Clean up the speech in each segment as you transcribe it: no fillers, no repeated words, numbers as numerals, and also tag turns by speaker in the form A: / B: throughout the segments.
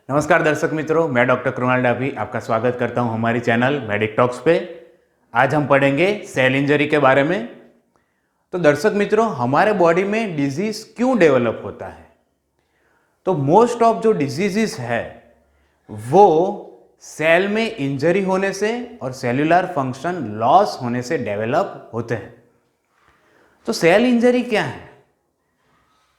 A: नमस्कार दर्शक मित्रों, मैं डॉक्टर कृणाल डाभी आपका स्वागत करता हूं हमारी चैनल मेडिक टॉक्स पे। आज हम पढ़ेंगे सेल इंजरी के बारे में। तो दर्शक मित्रों, हमारे बॉडी में डिजीज क्यों डेवलप होता है? तो मोस्ट ऑफ जो डिजीजेस है वो सेल में इंजरी होने से और सेल्यूलर फंक्शन लॉस होने से डेवलप होते हैं। तो सेल इंजरी क्या है?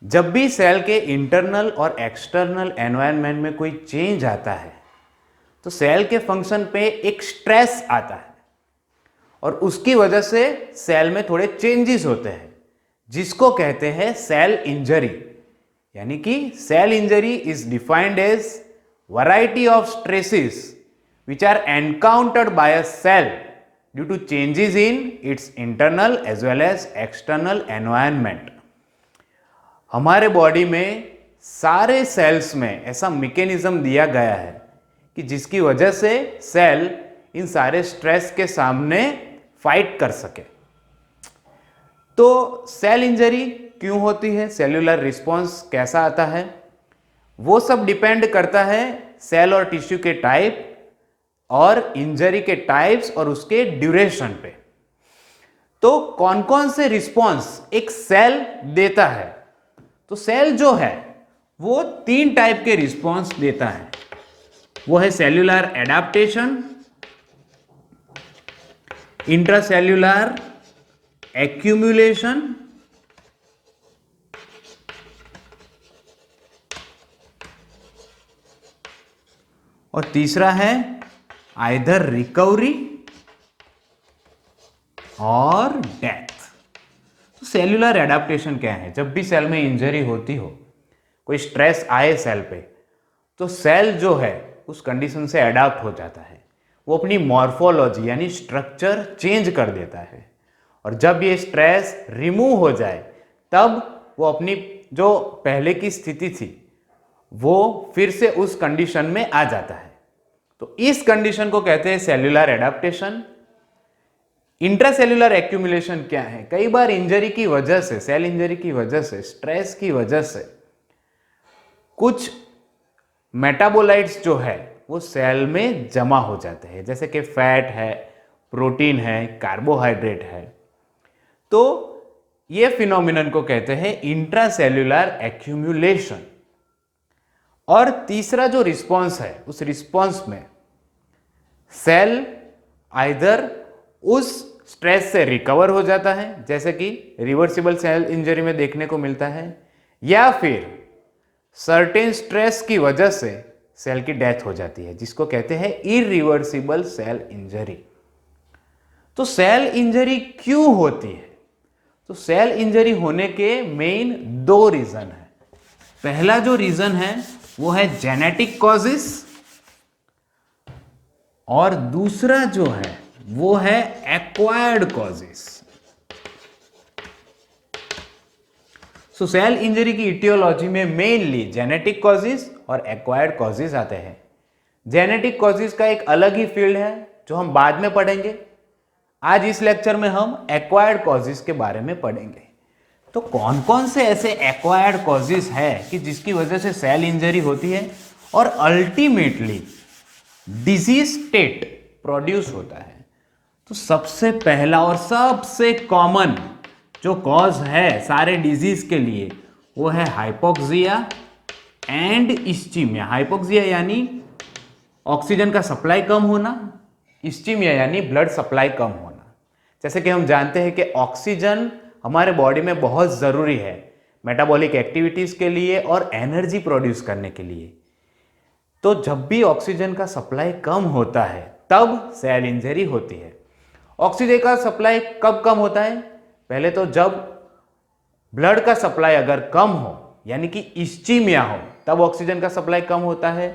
A: जब भी सेल के इंटरनल और एक्सटर्नल एनवायरनमेंट में कोई चेंज आता है तो सेल के फंक्शन पे एक स्ट्रेस आता है और उसकी वजह से सेल में थोड़े चेंजेस होते हैं, जिसको कहते हैं सेल इंजरी। यानी कि cell injury is defined as variety of stresses which are encountered by a cell due to changes in its internal as well as external environment। हमारे बॉडी में सारे सेल्स में ऐसा मैकेनिज्म दिया गया है कि जिसकी वजह से सेल इन सारे स्ट्रेस के सामने फाइट कर सके। तो सेल इंजरी क्यों होती है, सेल्यूलर रिस्पॉन्स कैसा आता है, वो सब डिपेंड करता है सेल और टिश्यू के टाइप और इंजरी के टाइप्स और उसके ड्यूरेशन पे। तो कौन कौन से रिस्पॉन्स एक सेल देता है? तो सेल जो है वो 3 टाइप के रिस्पॉन्स देता है। वो है सेल्यूलर एडाप्टेशन, इंट्रासेल्यूलर एक्यूमुलेशन और तीसरा है आइदर रिकवरी और डेथ। तो सेल्यूलर एडाप्टेशन क्या है? जब भी सेल में इंजरी होती हो, कोई स्ट्रेस आए सेल पे, तो सेल जो है उस कंडीशन से एडाप्ट हो जाता है। वो अपनी मॉर्फोलॉजी यानी स्ट्रक्चर चेंज कर देता है और जब ये स्ट्रेस रिमूव हो जाए तब वो अपनी जो पहले की स्थिति थी वो फिर से उस कंडीशन में आ जाता है। तो इस कंडीशन को कहते हैं सेल्यूलर एडाप्टेशन। इंट्रासेल्यूलर एक्यूमुलेशन क्या है? कई बार इंजरी की वजह से, सेल इंजरी की वजह से, स्ट्रेस की वजह से कुछ मेटाबोलाइट्स जो है वो सेल में जमा हो जाते हैं, जैसे कि फैट है, प्रोटीन है, कार्बोहाइड्रेट है। तो ये फिनोमिनन को कहते हैं इंट्रासेल्यूलर एक्यूमुलेशन। और तीसरा जो रिस्पॉन्स है, उस रिस्पॉन्स में सेल आइदर उस स्ट्रेस से रिकवर हो जाता है, जैसे कि रिवर्सिबल सेल इंजरी में देखने को मिलता है, या फिर सर्टेन स्ट्रेस की वजह से सेल की डेथ हो जाती है, जिसको कहते हैं इरिवर्सिबल सेल इंजरी। तो सेल इंजरी क्यों होती है? तो सेल इंजरी होने के मेन 2 रीजन है। पहला जो रीजन है वो है जेनेटिक कॉजेस और दूसरा जो है वो है एक्वायर्ड कॉजेस। सो सेल इंजरी की इटियोलॉजी में मेनली जेनेटिक कॉजेस और एक्वायर्ड कॉजेस आते हैं। जेनेटिक कॉजेस का एक अलग ही फील्ड है जो हम बाद में पढ़ेंगे। आज इस लेक्चर में हम एक्वायर्ड कॉजेस के बारे में पढ़ेंगे। तो कौन कौन से ऐसे एक्वायर्ड कॉजेस है कि जिसकी वजह से सेल इंजरी होती है और अल्टीमेटली डिजीज स्टेट प्रोड्यूस होता है? तो सबसे पहला और सबसे कॉमन जो कॉज है सारे डिजीज के लिए वो है हाइपोक्सिया एंड इस्चीमिया। हाइपोक्सिया यानी ऑक्सीजन का सप्लाई कम होना, इस्चीमिया यानी ब्लड सप्लाई कम होना। जैसे कि हम जानते हैं कि ऑक्सीजन हमारे बॉडी में बहुत ज़रूरी है मेटाबॉलिक एक्टिविटीज़ के लिए और एनर्जी प्रोड्यूस करने के लिए। तो जब भी ऑक्सीजन का सप्लाई कम होता है तब सेल इंजरी होती है। ऑक्सीजन का सप्लाई कब कम होता है? पहले तो जब ब्लड का सप्लाई अगर कम हो यानी कि इस्चीमिया हो तब ऑक्सीजन का सप्लाई कम होता है।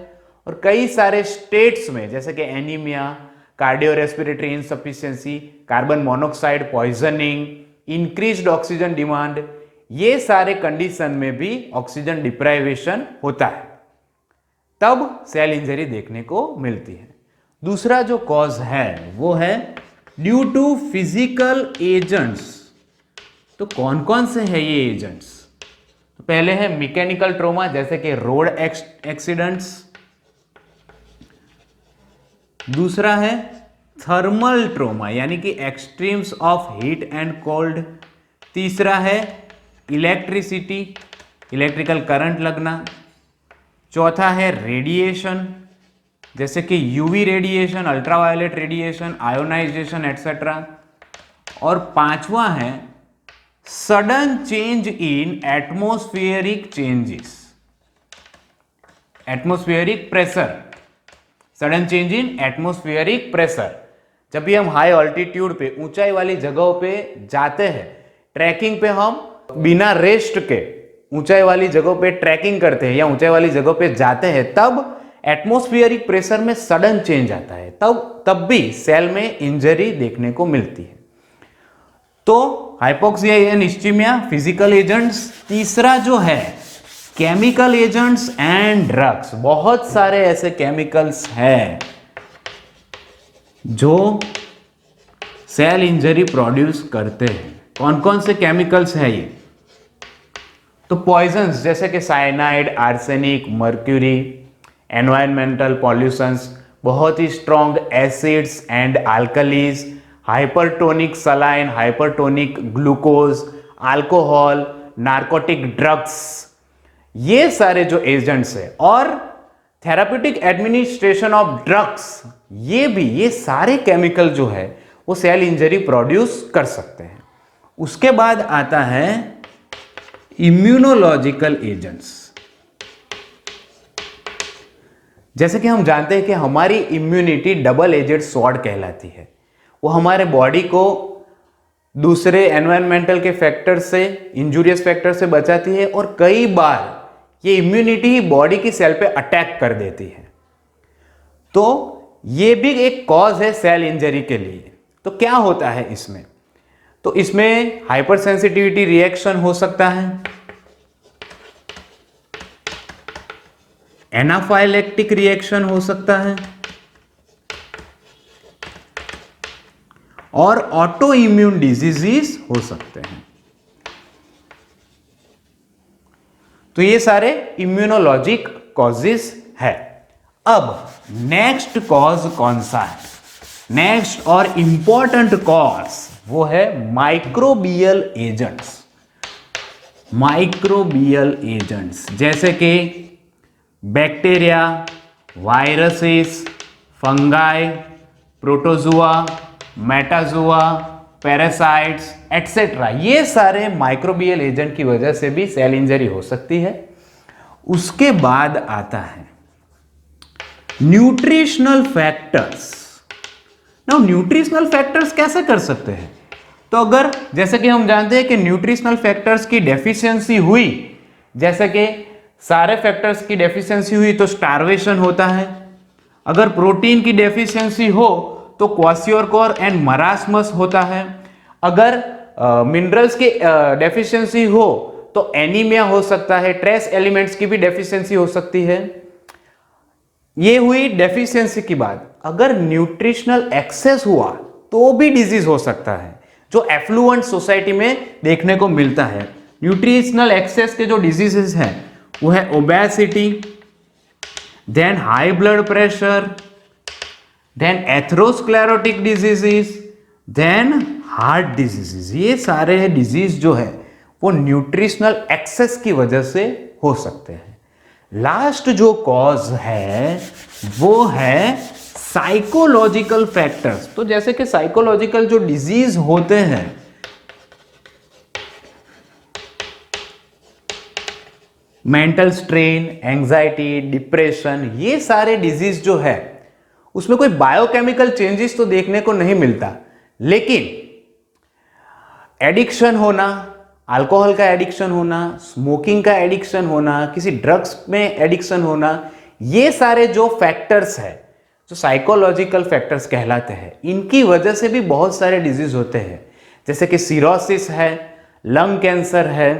A: और कई सारे स्टेट्स में जैसे कि anaemia, cardio respiratory insufficiency, carbon monoxide poisoning, increased oxygen demand, ये सारे कंडीशन में भी ऑक्सीजन डिप्राइवेशन होता है, तब सेल इंजरी देखने को मिलती है। दूसरा जो कॉज है वो है ड्यू टू फिजिकल एजेंट्स। तो कौन कौन से हैं ये एजेंट्स? तो पहले है मैकेनिकल ट्रॉमा, जैसे कि रोड एक्सीडेंट्स, दूसरा है थर्मल ट्रोमा यानी कि extremes of heat and cold. तीसरा है इलेक्ट्रिसिटी, इलेक्ट्रिकल करंट लगना। चौथा है रेडिएशन, जैसे कि UV radiation, ultraviolet radiation, ionization etcetera. और पांचवा है sudden change in atmospheric changes, atmospheric pressure, sudden change in atmospheric pressure. जब भी हम हाई ऑल्टीट्यूड पे, ऊंचाई वाली जगहों पे जाते हैं, ट्रैकिंग पे हम बिना रेस्ट के ऊंचाई वाली जगहों पे ट्रैकिंग करते हैं या ऊंचाई वाली जगहों पे जाते हैं, तब एटमॉस्फेरिक प्रेशर में सडन चेंज आता है, तब भी सेल में इंजरी देखने को मिलती है। तो hypoxia and ischaemia physical agents. तीसरा जो है केमिकल एजेंट्स एंड ड्रग्स। बहुत सारे ऐसे केमिकल्स हैं जो सेल इंजरी प्रोड्यूस करते हैं। कौन कौन से केमिकल्स हैं ये? तो पॉइजन्स जैसे कि cyanide, arsenic, mercury, environmental pollutions, बहुत ही strong acids and alkalis, hypertonic saline, hypertonic glucose, alcohol, narcotic drugs, ये सारे जो एजेंट्स है, और थेराप्यूटिक एडमिनिस्ट्रेशन ऑफ ड्रग्स, ये सारे केमिकल जो है वो सेल इंजरी प्रोड्यूस कर सकते हैं। उसके बाद आता है इम्यूनोलॉजिकल एजेंट्स। जैसे कि हम जानते हैं कि हमारी इम्यूनिटी डबल एजेड स्वॉर्ड कहलाती है। वो हमारे बॉडी को दूसरे एनवायरमेंटल के फैक्टर से, इंजूरियस फैक्टर से बचाती है, और कई बार ये इम्यूनिटी ही बॉडी की सेल पे अटैक कर देती है। तो ये भी एक कॉज है सेल इंजरी के लिए। तो क्या होता है इसमें? तो इसमें हाइपर सेंसिटिविटी रिएक्शन हो सकता है, एनाफाइलेक्टिक रिएक्शन हो सकता है, और ऑटो इम्यून डिजीजेस हो सकते हैं। तो ये सारे इम्यूनोलॉजिक कॉजेस है। अब नेक्स्ट कॉज कौन सा है? नेक्स्ट और इंपॉर्टेंट कॉज वो है माइक्रोबियल एजेंट्स। माइक्रोबियल एजेंट्स जैसे कि bacteria, viruses, fungi, protozoa, metazoa, parasites etcetera, ये सारे माइक्रोबियल एजेंट की वजह से भी सेल इंजरी हो सकती है। उसके बाद आता है nutritional factors. Now nutritional factors कैसे कर सकते हैं? तो अगर जैसे कि हम जानते हैं कि न्यूट्रिशनल फैक्टर्स की डेफिशिएंसी हुई, जैसे कि सारे फैक्टर्स की डेफिशिएंसी हुई तो स्टार्वेशन होता है। अगर प्रोटीन की डेफिशिएंसी हो तो क्वाशियोरकोर एंड मरास्मस होता है। अगर मिनरल्स की डेफिशिएंसी हो तो एनीमिया हो सकता है। ट्रेस एलिमेंट्स की भी डेफिशिएंसी हो सकती है। ये हुई डेफिशिएंसी की बात। अगर न्यूट्रिशनल एक्सेस हुआ तो भी डिजीज हो सकता है, जो एफ्लुएंट सोसाइटी में देखने को मिलता है। न्यूट्रिशनल एक्सेस के जो डिजीजेस हैं वो है obesity, then high blood pressure, then atherosclerotic diseases, then heart diseases. ये सारे डिजीज जो है वो न्यूट्रिशनल एक्सेस की वजह से हो सकते हैं। लास्ट जो कॉज है वो है साइकोलॉजिकल फैक्टर्स। तो जैसे कि साइकोलॉजिकल जो डिजीज होते हैं, मेंटल स्ट्रेन, एंजाइटी, डिप्रेशन, ये सारे डिजीज जो है उसमें कोई बायोकेमिकल चेंजेस तो देखने को नहीं मिलता, लेकिन एडिक्शन होना, अल्कोहल का एडिक्शन होना, स्मोकिंग का एडिक्शन होना, किसी ड्रग्स में एडिक्शन होना, ये सारे जो फैक्टर्स है, जो साइकोलॉजिकल फैक्टर्स कहलाते हैं, इनकी वजह से भी बहुत सारे डिजीज होते हैं। जैसे कि सिरोसिस है, लंग कैंसर है,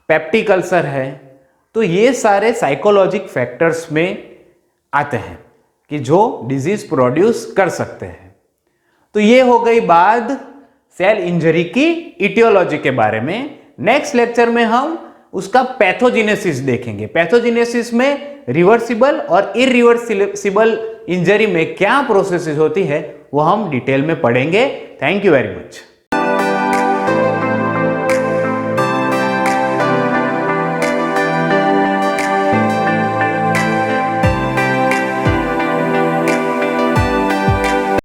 A: पेप्टिक अल्सर है। तो ये सारे साइकोलॉजिक फैक्टर्स में आते हैं कि जो डिजीज प्रोड्यूस कर सकते हैं। तो ये हो गई बात सेल इंजरी की इटियोलॉजी के बारे में। नेक्स्ट लेक्चर में हम उसका पैथोजेनेसिस देखेंगे। पैथोजेनेसिस में रिवर्सिबल और इरिवर्सिबल इंजरी में क्या प्रोसेसेस होती है वो हम डिटेल में पढ़ेंगे। Thank you very much.